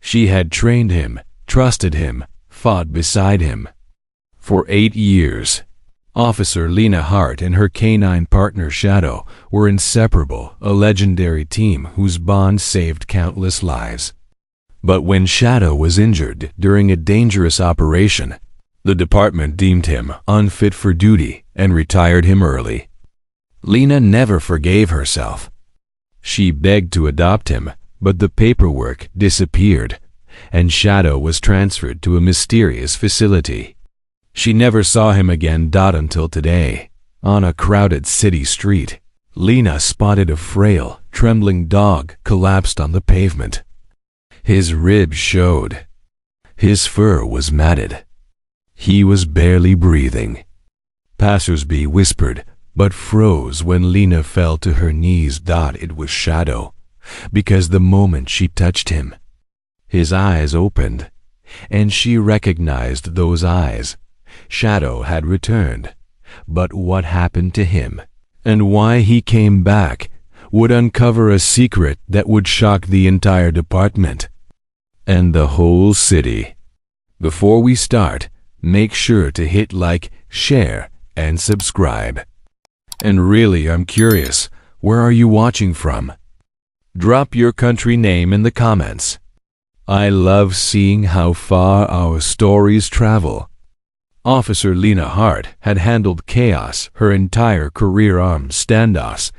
She had trained him, trusted him, fought beside him. For 8 years, Officer Lena Hart and her canine partner Shadow were inseparable, a legendary team whose bond saved countless lives. But when Shadow was injured during a dangerous operation, the department deemed him unfit for duty and retired him early. Lena never forgave herself. She begged to adopt him, but the paperwork disappeared, and Shadow was transferred to a mysterious facility. She never saw him again. Until today, on a crowded city street, Lena spotted a frail, trembling dog collapsed on the pavement. His ribs showed. His fur was matted. He was barely breathing. Passersby whispered, but froze when Lena fell to her knees. It was Shadow, because the moment she touched him, his eyes opened, and she recognized those eyes. Shadow had returned, but what happened to him, and why he came back, would uncover a secret that would shock the entire department and the whole city. Before we start, make sure to hit like, share, and subscribe. And really, I'm curious, where are you watching from? Drop your country name in the comments. I love seeing how far our stories travel. Officer Lena Hart had handled chaos her entire career: armed standoffs,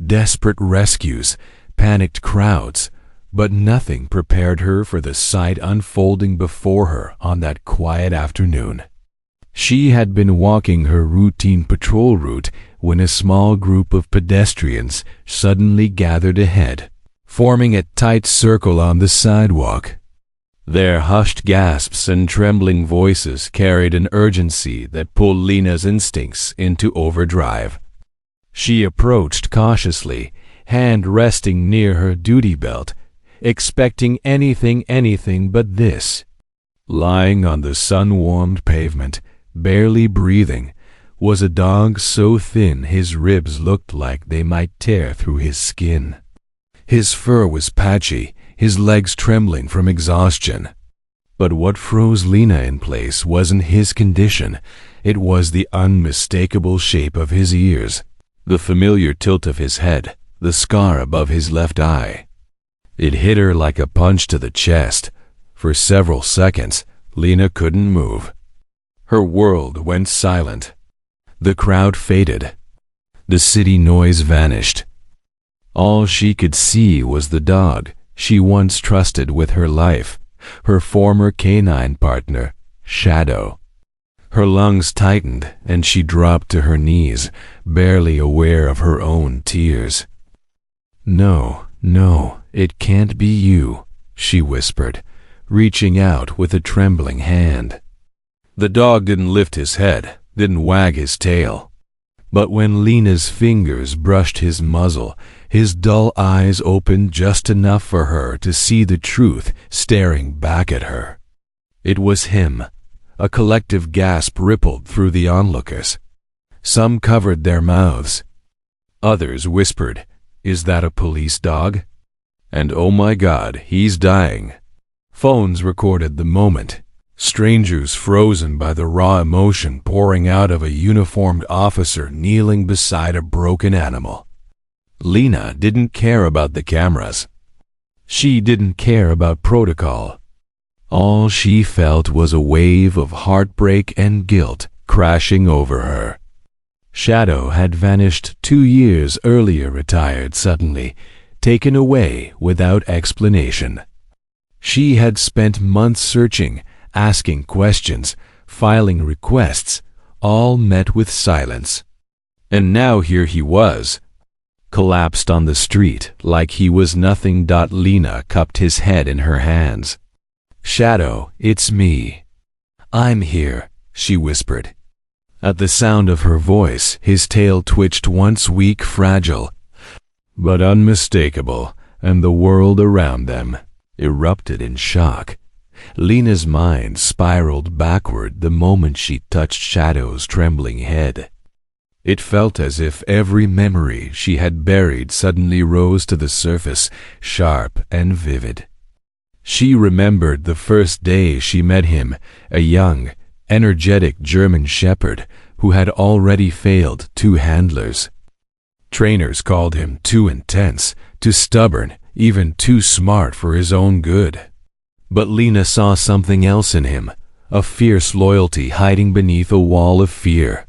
desperate rescues, panicked crowds, but nothing prepared her for the sight unfolding before her on that quiet afternoon. She had been walking her routine patrol route when a small group of pedestrians suddenly gathered ahead, forming a tight circle on the sidewalk. Their hushed gasps and trembling voices carried an urgency that pulled Lena's instincts into overdrive. She approached cautiously, hand resting near her duty belt, expecting anything but this. Lying on the sun-warmed pavement, barely breathing, was a dog so thin his ribs looked like they might tear through his skin. His fur was patchy, his legs trembling from exhaustion. But what froze Lena in place wasn't his condition. It was the unmistakable shape of his ears, the familiar tilt of his head, the scar above his left eye. It hit her like a punch to the chest. For several seconds, Lena couldn't move. Her world went silent. The crowd faded. The city noise vanished. All she could see was the dog she once trusted with her life, her former canine partner, Shadow. Her lungs tightened and she dropped to her knees, barely aware of her own tears. No, it can't be you," she whispered, reaching out with a trembling hand. The dog didn't lift his head, didn't wag his tail. But when Lena's fingers brushed his muzzle, his dull eyes opened just enough for her to see the truth staring back at her. It was him. A collective gasp rippled through the onlookers. Some covered their mouths. Others whispered, "Is that a police dog?" And "Oh my God, he's dying." Phones recorded the moment. Strangers frozen by the raw emotion pouring out of a uniformed officer kneeling beside a broken animal. Lena didn't care about the cameras. She didn't care about protocol. All she felt was a wave of heartbreak and guilt crashing over her. Shadow had vanished 2 years earlier, retired suddenly, taken away without explanation. She had spent months searching, asking questions, filing requests, all met with silence. And now here he was, collapsed on the street like he was nothing. Lena cupped his head in her hands. "Shadow, it's me. I'm here," she whispered. At the sound of her voice, his tail twitched, once weak, fragile, but unmistakable, and the world around them erupted in shock. Lena's mind spiraled backward the moment she touched Shadow's trembling head. It felt as if every memory she had buried suddenly rose to the surface, sharp and vivid. She remembered the first day she met him, a young, energetic German shepherd who had already failed 2 handlers. Trainers called him too intense, too stubborn, even too smart for his own good. But Lena saw something else in him, a fierce loyalty hiding beneath a wall of fear.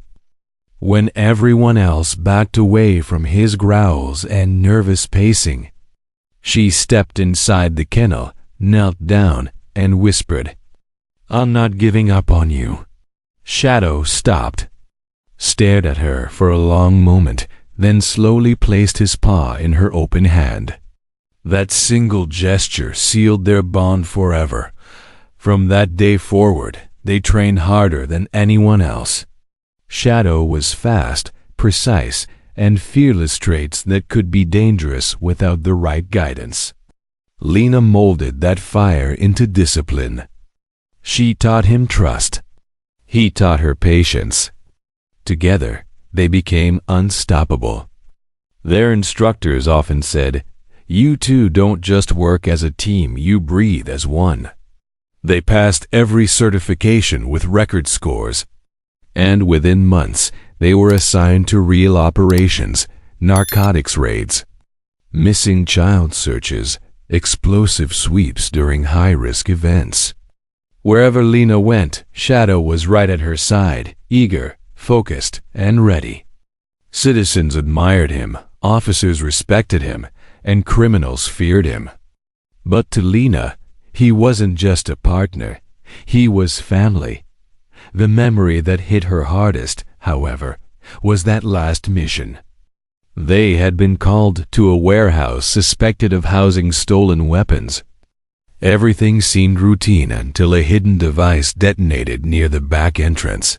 When everyone else backed away from his growls and nervous pacing, she stepped inside the kennel, knelt down, and whispered, "I'm not giving up on you." Shadow stopped, stared at her for a long moment, then slowly placed his paw in her open hand. That single gesture sealed their bond forever. From that day forward, they trained harder than anyone else. Shadow was fast, precise, and fearless, traits that could be dangerous without the right guidance. Lena molded that fire into discipline. She taught him trust. He taught her patience. Together, they became unstoppable. Their instructors often said, "You two don't just work as a team, you breathe as one." They passed every certification with record scores, and within months, they were assigned to real operations, narcotics raids, missing child searches, explosive sweeps during high-risk events. Wherever Lena went, Shadow was right at her side, eager, focused, and ready. Citizens admired him, officers respected him, and criminals feared him. But to Lena, he wasn't just a partner, he was family. The memory that hit her hardest, however, was that last mission. They had been called to a warehouse suspected of housing stolen weapons. Everything seemed routine until a hidden device detonated near the back entrance.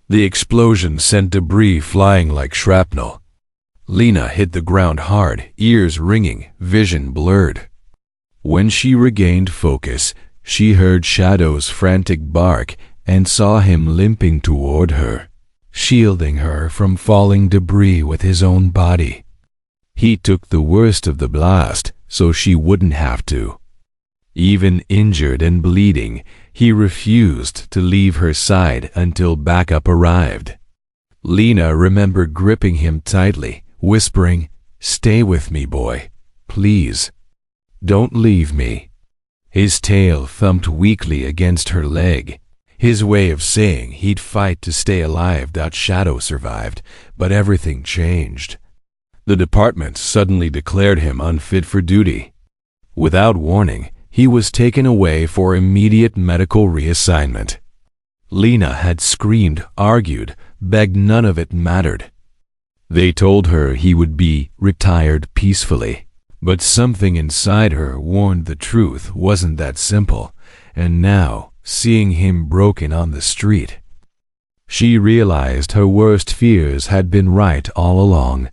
The explosion sent debris flying like shrapnel. Lena hit the ground hard, ears ringing, vision blurred. When she regained focus, she heard Shadow's frantic bark and saw him limping toward her, shielding her from falling debris with his own body. He took the worst of the blast so she wouldn't have to. Even injured and bleeding, he refused to leave her side until backup arrived. Lena remembered gripping him tightly, whispering, "Stay with me, boy. Please. Don't leave me." His tail thumped weakly against her leg, his way of saying he'd fight to stay alive. Shadow survived, but everything changed. The department suddenly declared him unfit for duty. Without warning, he was taken away for immediate medical reassignment. Lena had screamed, argued, begged, none of it mattered. They told her he would be retired peacefully, but something inside her warned the truth wasn't that simple, and now, seeing him broken on the street, she realized her worst fears had been right all along.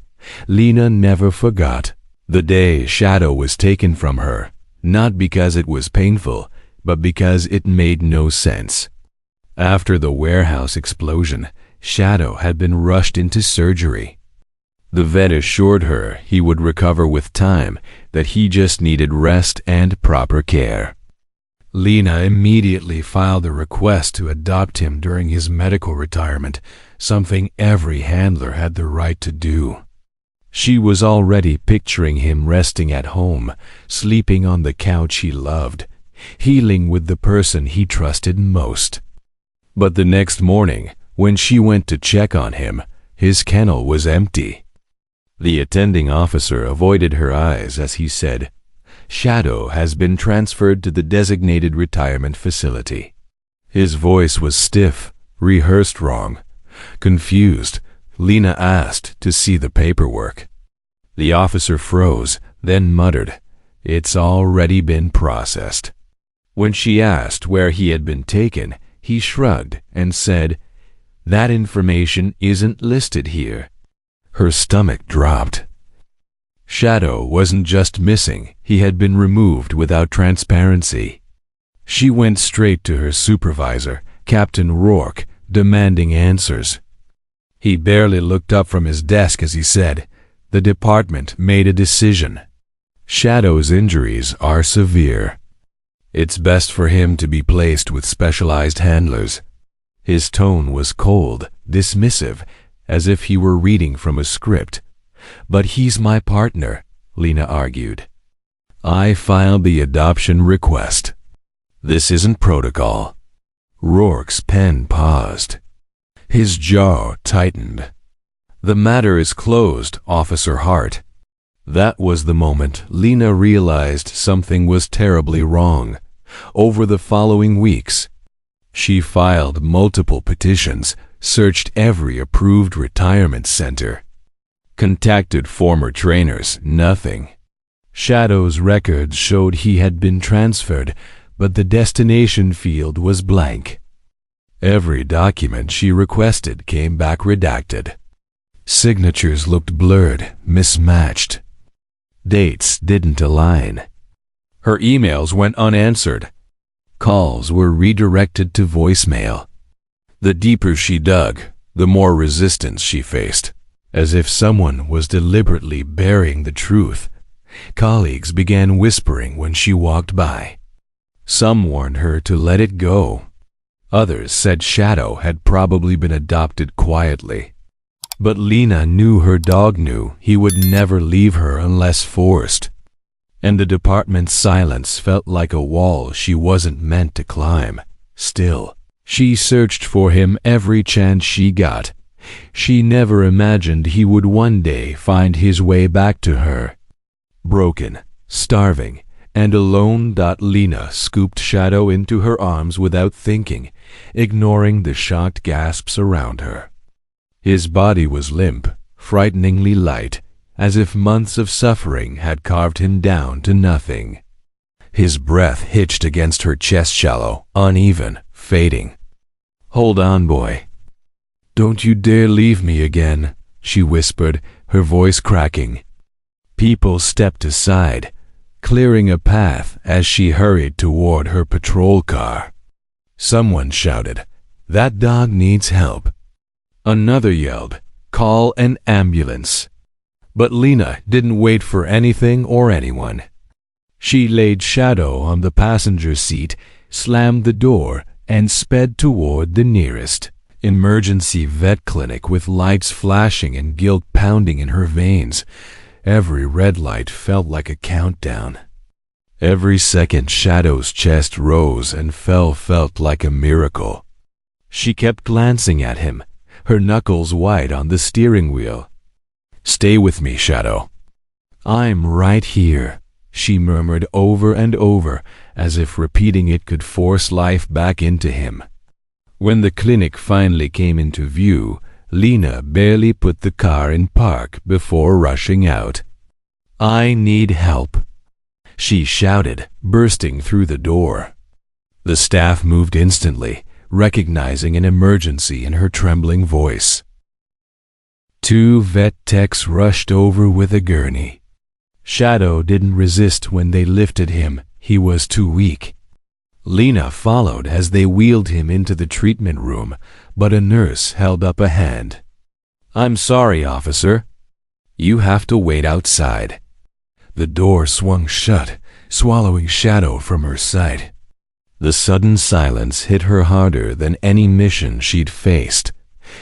Lena never forgot the day Shadow was taken from her, not because it was painful, but because it made no sense. After the warehouse explosion, Shadow had been rushed into surgery. The vet assured her he would recover with time, that he just needed rest and proper care. Lena immediately filed a request to adopt him during his medical retirement, something every handler had the right to do. She was already picturing him resting at home, sleeping on the couch he loved, healing with the person he trusted most. But the next morning, when she went to check on him, his kennel was empty. The attending officer avoided her eyes as he said, "Shadow has been transferred to the designated retirement facility." His voice was stiff, rehearsed wrong. Confused, Lena asked to see the paperwork. The officer froze, then muttered, "It's already been processed." When she asked where he had been taken, he shrugged and said, "That information isn't listed here." Her stomach dropped. Shadow wasn't just missing, he had been removed without transparency. She went straight to her supervisor, Captain Rourke, demanding answers. He barely looked up from his desk as he said, "The department made a decision. Shadow's injuries are severe. It's best for him to be placed with specialized handlers. His tone was cold, dismissive, as if he were reading from a script. But he's my partner, Lena argued. I filed the adoption request. This isn't protocol. Rourke's pen paused. His jaw tightened. The matter is closed, Officer Hart. That was the moment Lena realized something was terribly wrong. Over the following weeks, she filed multiple petitions, searched every approved retirement center, contacted former trainers, nothing. Shadow's records showed he had been transferred, but the destination field was blank. Every document she requested came back redacted. Signatures looked blurred, mismatched. Dates didn't align. Her emails went unanswered. Calls were redirected to voicemail. The deeper she dug, the more resistance she faced, as if someone was deliberately burying the truth. Colleagues began whispering when she walked by. Some warned her to let it go. Others said Shadow had probably been adopted quietly. But Lena knew her dog knew he would never leave her unless forced. And the department's silence felt like a wall she wasn't meant to climb. Still, she searched for him every chance she got. She never imagined he would one day find his way back to her. Broken, starving, and alone, Lena scooped Shadow into her arms without thinking, ignoring the shocked gasps around her. His body was limp, frighteningly light, as if months of suffering had carved him down to nothing. His breath hitched against her chest, shallow, uneven, fading. "Hold on, boy. Don't you dare leave me again," she whispered, her voice cracking. People stepped aside, clearing a path as she hurried toward her patrol car. Someone shouted, "That dog needs help." Another yelled, "Call an ambulance." But Lena didn't wait for anything or anyone. She laid Shadow on the passenger seat, slammed the door, and sped toward the nearest emergency vet clinic with lights flashing and guilt pounding in her veins. Every red light felt like a countdown. Every second Shadow's chest rose and felt like a miracle. She kept glancing at him, her knuckles white on the steering wheel. "Stay with me, Shadow." "I'm right here," she murmured over and over, as if repeating it could force life back into him. When the clinic finally came into view, Lena barely put the car in park before rushing out. "I need help," she shouted, bursting through the door. The staff moved instantly, recognizing an emergency in her trembling voice. 2 vet techs rushed over with a gurney. Shadow didn't resist when they lifted him. He was too weak. Lena followed as they wheeled him into the treatment room, but a nurse held up a hand. "I'm sorry, officer. You have to wait outside." The door swung shut, swallowing Shadow from her sight. The sudden silence hit her harder than any mission she'd faced.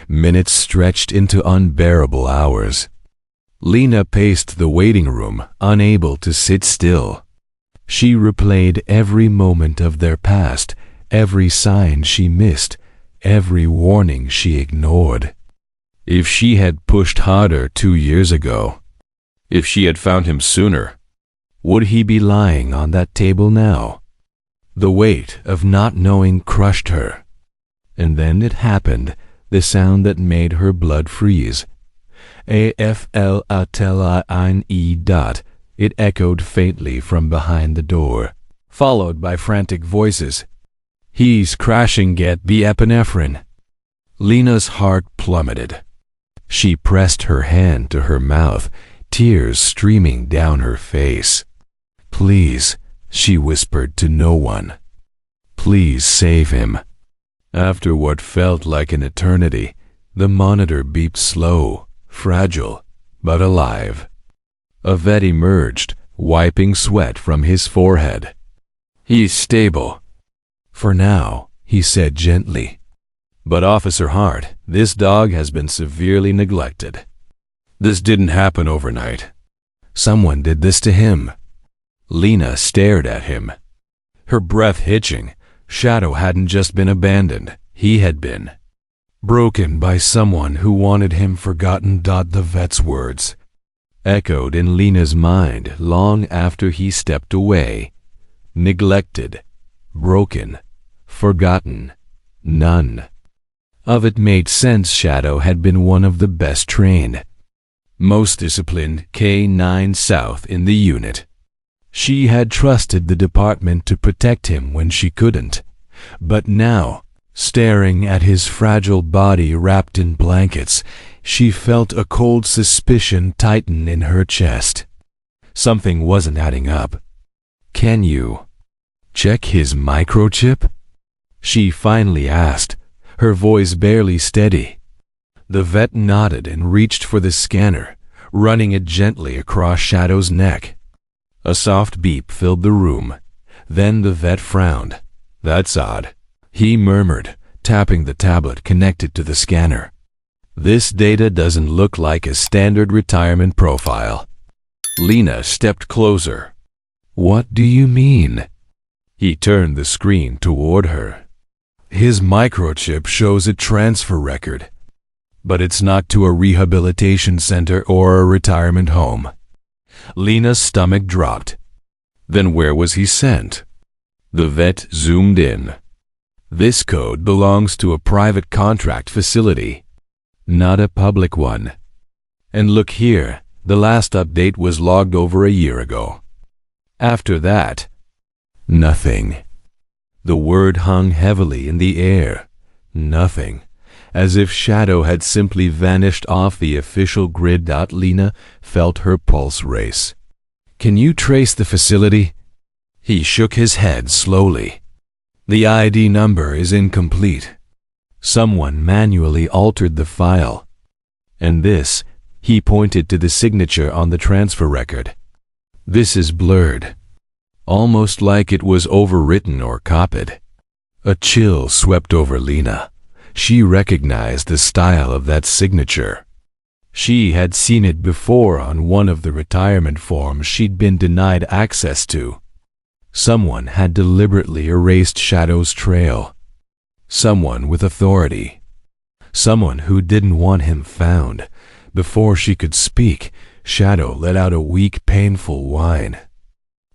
Minutes stretched into unbearable hours. Lena paced the waiting room, unable to sit still. She replayed every moment of their past, every sign she missed, every warning she ignored. If she had pushed harder 2 years ago, if she had found him sooner, would he be lying on that table now? The weight of not knowing crushed her. And then it happened, the sound that made her blood freeze. AFLATELINE. It echoed faintly from behind the door, followed by frantic voices. "He's crashing, get the epinephrine." Lena's heart plummeted. She pressed her hand to her mouth, tears streaming down her face. "Please," she whispered to no one. "Please save him." After what felt like an eternity, the monitor beeped slow, fragile, but alive. A vet emerged, wiping sweat from his forehead. He's stable. For now, he said gently. But Officer Hart, this dog has been severely neglected. This didn't happen overnight. Someone did this to him. Lena stared at him, her breath hitching. Shadow hadn't just been abandoned, he had been broken by someone who wanted him forgotten. The vet's words echoed in Lena's mind long after he stepped away. Neglected, broken, forgotten. None of it made sense. Shadow had been one of the best trained, most disciplined K-9 South in the unit. She had trusted the department to protect him when she couldn't. But now, staring at his fragile body wrapped in blankets, she felt a cold suspicion tighten in her chest. Something wasn't adding up. "Can you check his microchip?" she finally asked, her voice barely steady. The vet nodded and reached for the scanner, running it gently across Shadow's neck. A soft beep filled the room. Then the vet frowned. "That's odd," he murmured, tapping the tablet connected to the scanner. "This data doesn't look like a standard retirement profile." Lena stepped closer. "What do you mean?" He turned the screen toward her. "His microchip shows a transfer record, but it's not to a rehabilitation center or a retirement home." Lena's stomach dropped. Then where was he sent? The vet zoomed in. "This code belongs to a private contract facility, not a public one. And look here, the last update was logged over a year ago. After that, nothing." The word hung heavily in the air. Nothing. As if Shadow had simply vanished off the official grid. Lena felt her pulse race. "Can you trace the facility?" He shook his head slowly. "The ID number is incomplete. Someone manually altered the file. And this," he pointed to the signature on the transfer record. "This is blurred. Almost like it was overwritten or copied." A chill swept over Lena. She recognized the style of that signature. She had seen it before on one of the retirement forms she'd been denied access to. Someone had deliberately erased Shadow's trail. Someone with authority. Someone who didn't want him found. Before she could speak, Shadow let out a weak, painful whine.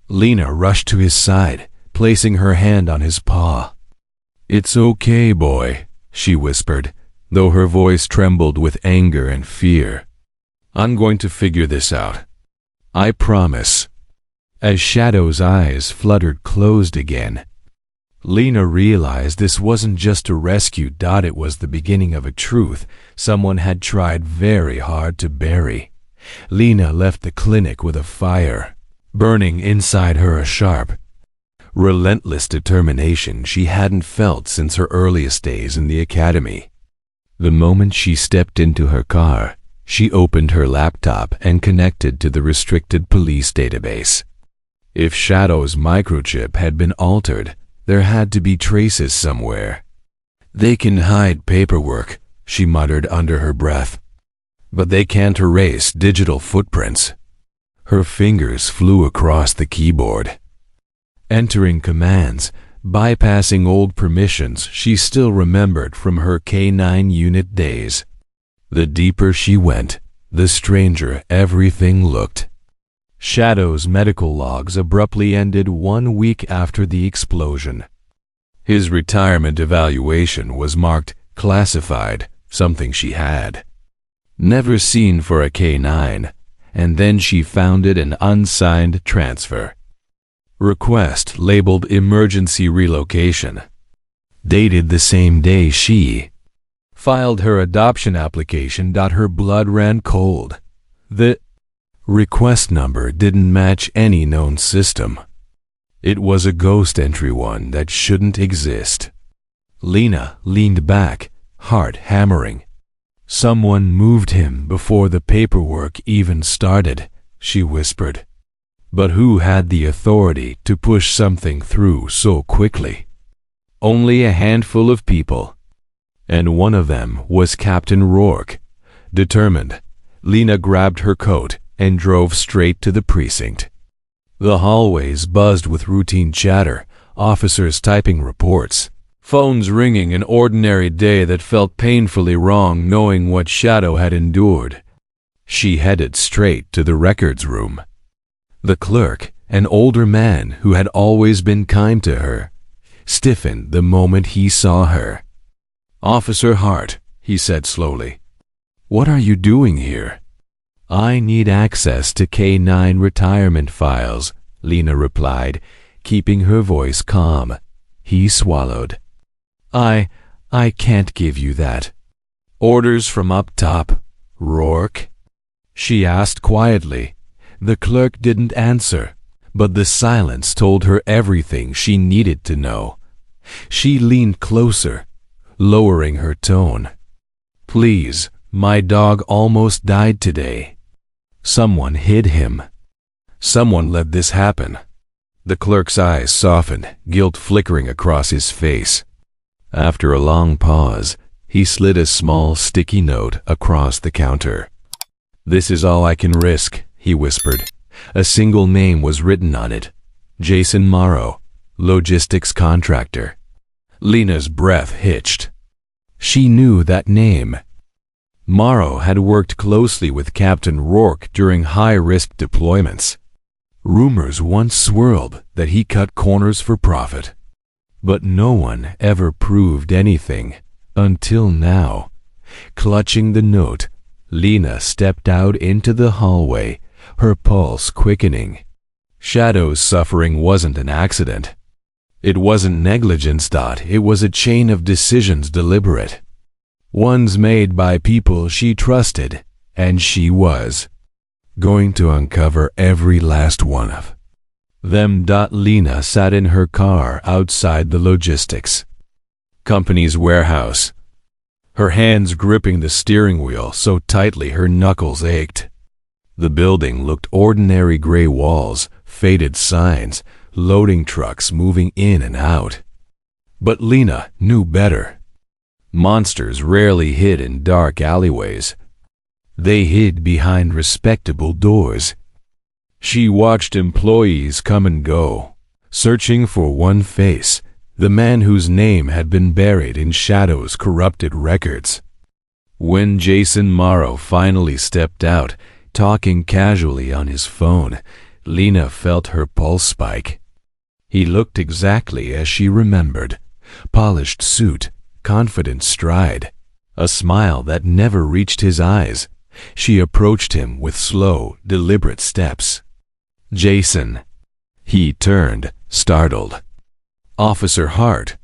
Lena rushed to his side, placing her hand on his paw. "It's okay, boy," she whispered, though her voice trembled with anger and fear. "I'm going to figure this out. I promise." As Shadow's eyes fluttered closed again, Lena realized this wasn't just a rescue. It was the beginning of a truth someone had tried very hard to bury. Lena left the clinic with a fire burning inside her, a sharp, relentless determination she hadn't felt since her earliest days in the academy. The moment she stepped into her car, she opened her laptop and connected to the restricted police database. If Shadow's microchip had been altered, there had to be traces somewhere. "They can hide paperwork," she muttered under her breath. "But they can't erase digital footprints." Her fingers flew across the keyboard, entering commands, bypassing old permissions she still remembered from her K-9 unit days. The deeper she went, the stranger everything looked. Shadow's medical logs abruptly ended 1 week after the explosion. His retirement evaluation was marked classified, something she had never seen for a K-9, and then she found it an unsigned transfer request labeled emergency relocation, dated the same day she filed her adoption application. Her blood ran cold. The request number didn't match any known system. It was a ghost entry, one that shouldn't exist. Lena leaned back, heart hammering. Someone moved him before the paperwork even started, she whispered. But who had the authority to push something through so quickly? Only a handful of people. And one of them was Captain Rourke. Determined, Lena grabbed her coat and drove straight to the precinct. The hallways buzzed with routine chatter, officers typing reports, phones ringing, an ordinary day that felt painfully wrong knowing what Shadow had endured. She headed straight to the records room. The clerk, an older man who had always been kind to her, stiffened the moment he saw her. "Officer Hart," he said slowly, "what are you doing here?" "I need access to K9 retirement files," Lena replied, keeping her voice calm. He swallowed. I can't give you that." "Orders from up top, Rourke?" she asked quietly. The clerk didn't answer, but the silence told her everything she needed to know. She leaned closer, lowering her tone. "Please, my dog almost died today. Someone hid him. Someone let this happen." The clerk's eyes softened, guilt flickering across his face. After a long pause, he slid a small sticky note across the counter. "This is all I can risk," he whispered. A single name was written on it. Jason Morrow, logistics contractor. Lena's breath hitched. She knew that name. Morrow had worked closely with Captain Rourke during high-risk deployments. Rumors once swirled that he cut corners for profit. But no one ever proved anything, until now. Clutching the note, Lena stepped out into the hallway, her pulse quickening. Shadow's suffering wasn't an accident. It wasn't negligence. It was a chain of decisions deliberate. Ones made by people she trusted, and she was going to uncover every last one of them. Lena sat in her car outside the logistics company's warehouse, her hands gripping the steering wheel so tightly her knuckles ached. The building looked ordinary: gray walls, faded signs, loading trucks moving in and out. But Lena knew better. Monsters rarely hid in dark alleyways. They hid behind respectable doors. She watched employees come and go, searching for one face, the man whose name had been buried in Shadow's corrupted records. When Jason Morrow finally stepped out, talking casually on his phone, Lena felt her pulse spike. He looked exactly as she remembered. Polished suit, confident stride, a smile that never reached his eyes. She approached him with slow, deliberate steps. "Jason." He turned, startled. "Officer Hart,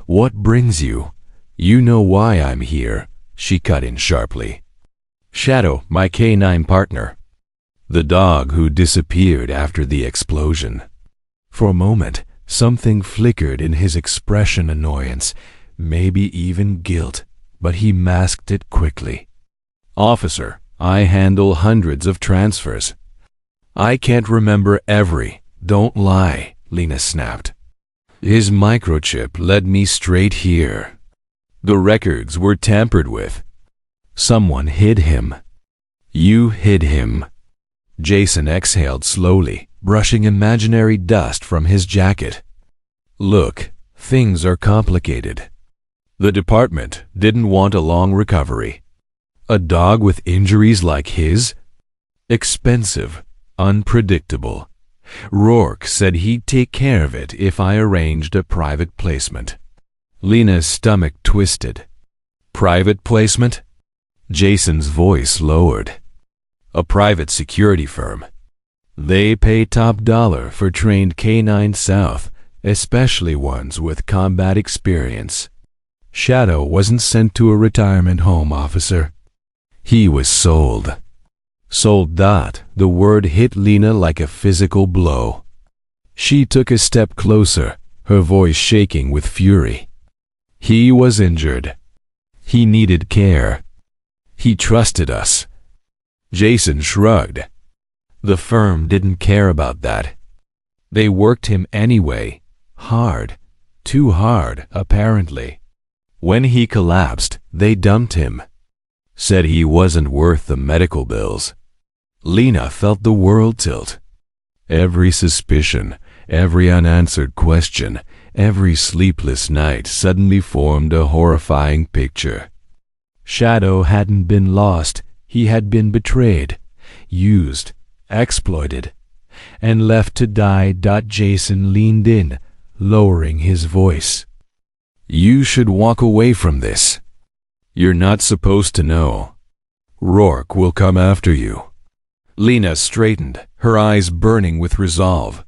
what brings you?" "You know why I'm here," she cut in sharply. "Shadow, my K9 partner. The dog who disappeared after the explosion." For a moment, something flickered in his expression: annoyance, maybe even guilt, but he masked it quickly. "Officer, I handle hundreds of transfers. I can't remember every." "Don't lie," Lena snapped. "His microchip led me straight here. The records were tampered with. Someone hid him." "You hid him." Jason exhaled slowly, brushing imaginary dust from his jacket. "Look, things are complicated. The department didn't want a long recovery. A dog with injuries like his? Expensive, unpredictable. Rourke said he'd take care of it if I arranged a private placement." Lena's stomach twisted. "Private placement?" Jason's voice lowered. "A private security firm. They pay top dollar for trained K9 South, especially ones with combat experience. Shadow wasn't sent to a retirement home, officer. He was sold." "Sold." The word hit Lena like a physical blow. She took a step closer, her voice shaking with fury. "He was injured. He needed care. He trusted us." Jason shrugged. The firm didn't care about that. They worked him anyway, hard, too hard, apparently. When he collapsed, they dumped him. Said he wasn't worth the medical bills. Lena felt the world tilt. Every suspicion, every unanswered question, every sleepless night suddenly formed a horrifying picture. Shadow hadn't been lost, he had been betrayed, used, exploited, and left to die. Jason leaned in, lowering his voice. You should walk away from this. You're not supposed to know. Rourke will come after you. Lena straightened, her eyes burning with resolve.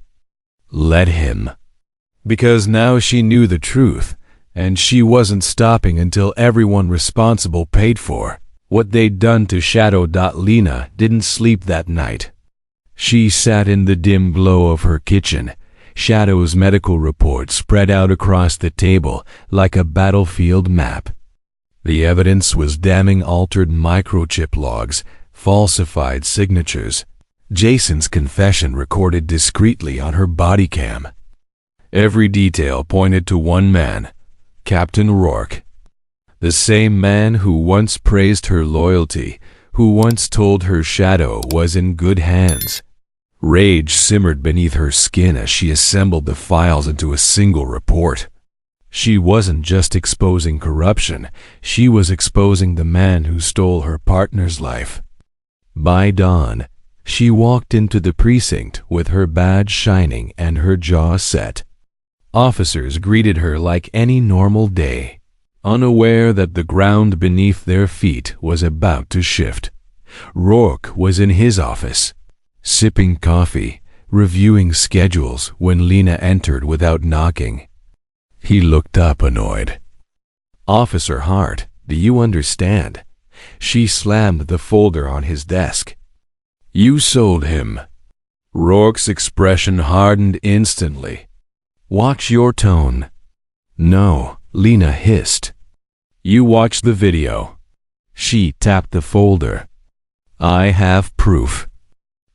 Let him. Because now she knew the truth, and she wasn't stopping until everyone responsible paid for what they'd done to Shadow. Lena didn't sleep that night. She sat in the dim glow of her kitchen, Shadow's medical report spread out across the table like a battlefield map. The evidence was damning: altered microchip logs, falsified signatures, Jason's confession recorded discreetly on her body cam. Every detail pointed to one man, Captain Rourke. The same man who once praised her loyalty, who once told her Shadow was in good hands. Rage simmered beneath her skin as she assembled the files into a single report. She wasn't just exposing corruption, she was exposing the man who stole her partner's life. By dawn, she walked into the precinct with her badge shining and her jaw set. Officers greeted her like any normal day, unaware that the ground beneath their feet was about to shift. Rourke was in his office, sipping coffee, reviewing schedules when Lena entered without knocking. He looked up annoyed. Officer Hart, do you understand? She slammed the folder on his desk. You sold him. Rourke's expression hardened instantly. Watch your tone. No, Lena hissed. You watched the video. She tapped the folder. I have proof.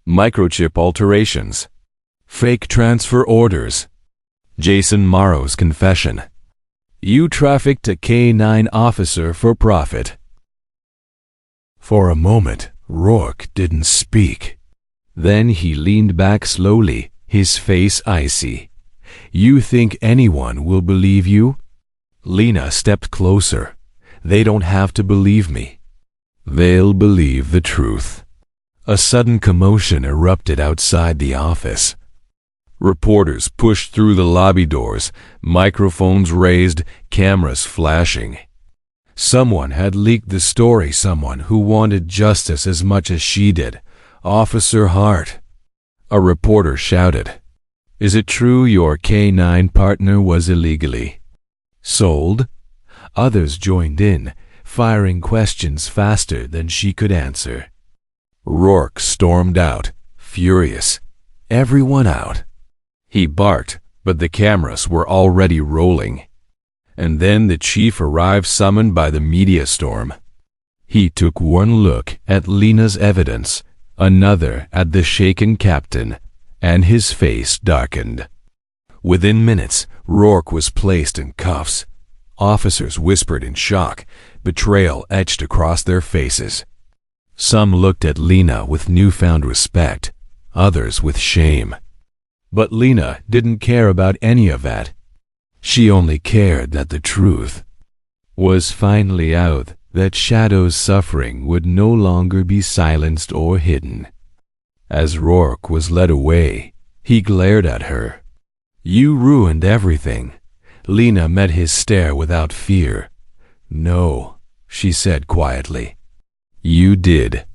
Microchip alterations. Fake transfer orders. Jason Morrow's confession. You trafficked a K-9 officer for profit. For a moment, Rourke didn't speak. Then he leaned back slowly, his face icy. You think anyone will believe you? Lena stepped closer. They don't have to believe me. They'll believe the truth. A sudden commotion erupted outside the office. Reporters pushed through the lobby doors, microphones raised, cameras flashing. Someone had leaked the story, someone who wanted justice as much as she did. Officer Hart. A reporter shouted. Is it true your K-9 partner was illegally sold? Others joined in, firing questions faster than she could answer. Rourke stormed out, furious. Everyone out. He barked, but the cameras were already rolling. And then the chief arrived, summoned by the media storm. He took one look at Lena's evidence, another at the shaken captain, and his face darkened. Within minutes, Rourke was placed in cuffs. Officers whispered in shock, betrayal etched across their faces. Some looked at Lena with newfound respect, others with shame. But Lena didn't care about any of that. She only cared that the truth was finally out, that Shadow's suffering would no longer be silenced or hidden. As Rourke was led away, he glared at her. You ruined everything. Lena met his stare without fear. No, she said quietly. You did.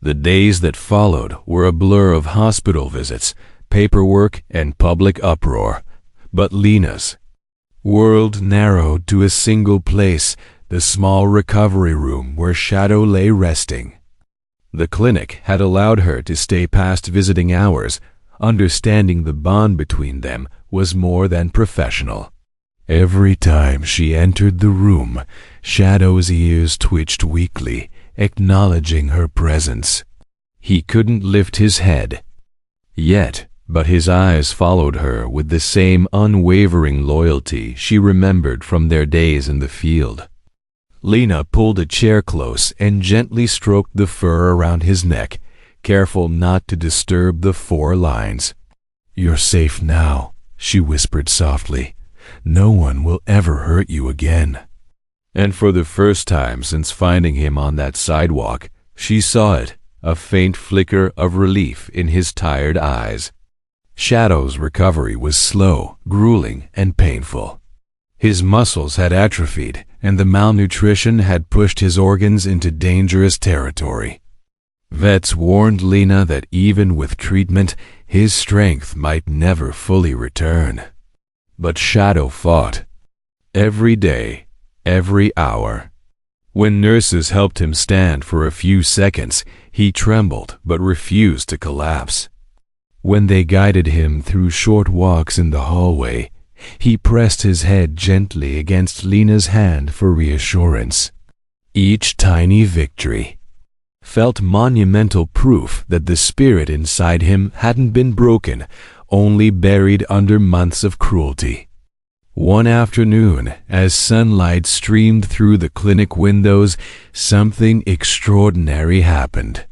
The days that followed were a blur of hospital visits, paperwork, and public uproar. But Lena's world narrowed to a single place, the small recovery room where Shadow lay resting. The clinic had allowed her to stay past visiting hours. Understanding the bond between them was more than professional. Every time she entered the room, Shadow's ears twitched weakly, acknowledging her presence. He couldn't lift his head. Yet, but his eyes followed her with the same unwavering loyalty she remembered from their days in the field. Lena pulled a chair close and gently stroked the fur around his neck, careful not to disturb the 4 lines. "You're safe now," she whispered softly. "No one will ever hurt you again." And for the first time since finding him on that sidewalk, she saw it, a faint flicker of relief in his tired eyes. Shadow's recovery was slow, grueling, and painful. His muscles had atrophied, and the malnutrition had pushed his organs into dangerous territory. Vets warned Lena that even with treatment, his strength might never fully return. But Shadow fought. Every day, every hour. When nurses helped him stand for a few seconds, he trembled but refused to collapse. When they guided him through short walks in the hallway, he pressed his head gently against Lena's hand for reassurance. Each tiny victory felt monumental proof that the spirit inside him hadn't been broken, only buried under months of cruelty. One afternoon, as sunlight streamed through the clinic windows, something extraordinary happened.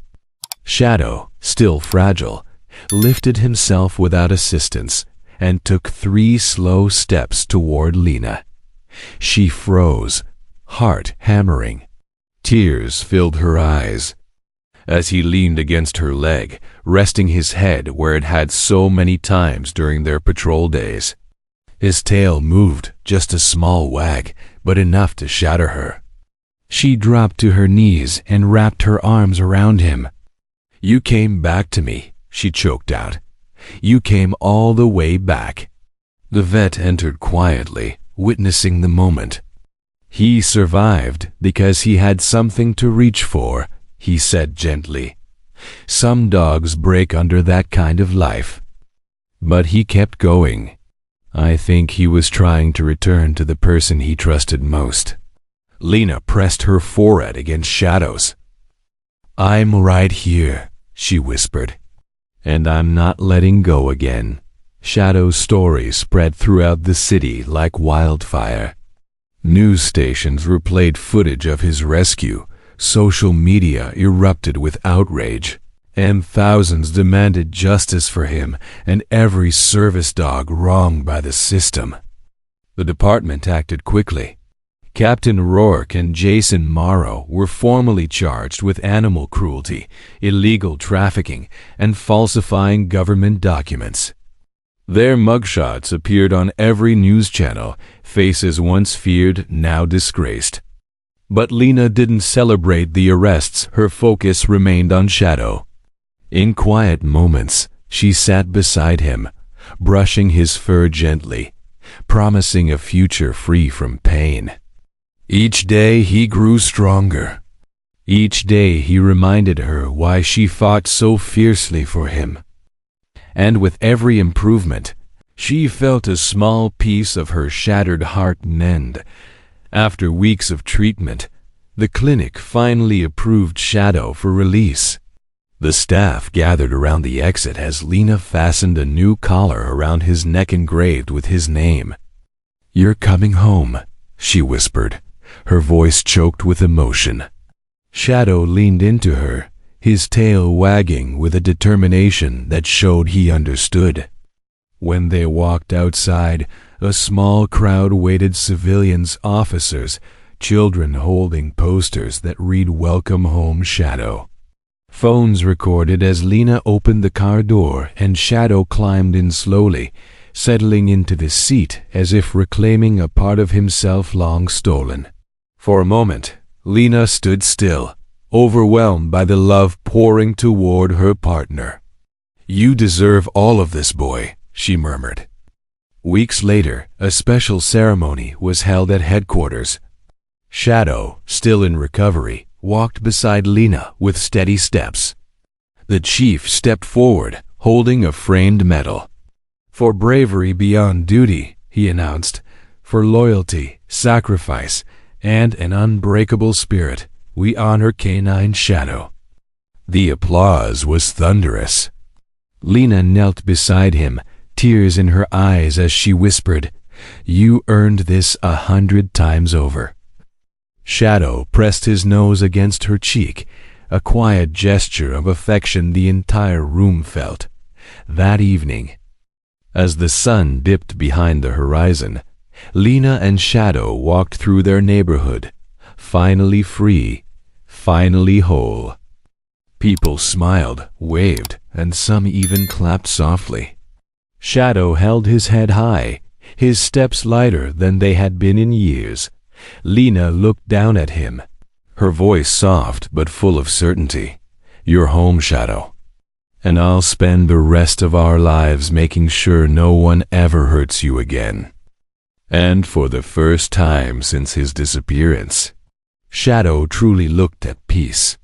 Shadow, still fragile, lifted himself without assistance and took 3 slow steps toward Lena. She froze, heart hammering. Tears filled her eyes. As he leaned against her leg, resting his head where it had so many times during their patrol days. His tail moved, just a small wag, but enough to shatter her. She dropped to her knees and wrapped her arms around him. "You came back to me," she choked out. "You came all the way back." The vet entered quietly, witnessing the moment. "He survived because he had something to reach for," he said gently. "Some dogs break under that kind of life." But he kept going. I think he was trying to return to the person he trusted most. Lena pressed her forehead against Shadow's. "I'm right here," she whispered. "And I'm not letting go again." Shadow's story spread throughout the city like wildfire. News stations replayed footage of his rescue, social media erupted with outrage, and thousands demanded justice for him and every service dog wronged by the system. The department acted quickly. Captain Rourke and Jason Morrow were formally charged with animal cruelty, illegal trafficking, and falsifying government documents. Their mugshots appeared on every news channel, faces once feared, now disgraced. But Lena didn't celebrate the arrests. Her focus remained on Shadow. In quiet moments, she sat beside him, brushing his fur gently, promising a future free from pain. Each day he grew stronger. Each day he reminded her why she fought so fiercely for him. And with every improvement, she felt a small piece of her shattered heart mend. After weeks of treatment, the clinic finally approved Shadow for release. The staff gathered around the exit as Lena fastened a new collar around his neck engraved with his name. "You're coming home," she whispered, her voice choked with emotion. Shadow leaned into her, his tail wagging with a determination that showed he understood. When they walked outside, a small crowd waited, civilians, officers, children holding posters that read "Welcome Home, Shadow." Phones recorded as Lena opened the car door and Shadow climbed in slowly, settling into the seat as if reclaiming a part of himself long stolen. For a moment, Lena stood still, overwhelmed by the love pouring toward her partner. "You deserve all of this, boy," she murmured. Weeks later, a special ceremony was held at headquarters. Shadow, still in recovery, walked beside Lena with steady steps. The chief stepped forward, holding a framed medal. "For bravery beyond duty," he announced, "for loyalty, sacrifice, and an unbreakable spirit, we honor Canine Shadow." The applause was thunderous. Lena knelt beside him, tears in her eyes as she whispered, "You earned this 100 times over." Shadow pressed his nose against her cheek, a quiet gesture of affection the entire room felt. That evening, as the sun dipped behind the horizon, Lena and Shadow walked through their neighborhood, finally free, finally whole. People smiled, waved, and some even clapped softly. Shadow held his head high, his steps lighter than they had been in years. Lena looked down at him, her voice soft but full of certainty. "You're home, Shadow. And I'll spend the rest of our lives making sure no one ever hurts you again." And for the first time since his disappearance, Shadow truly looked at peace.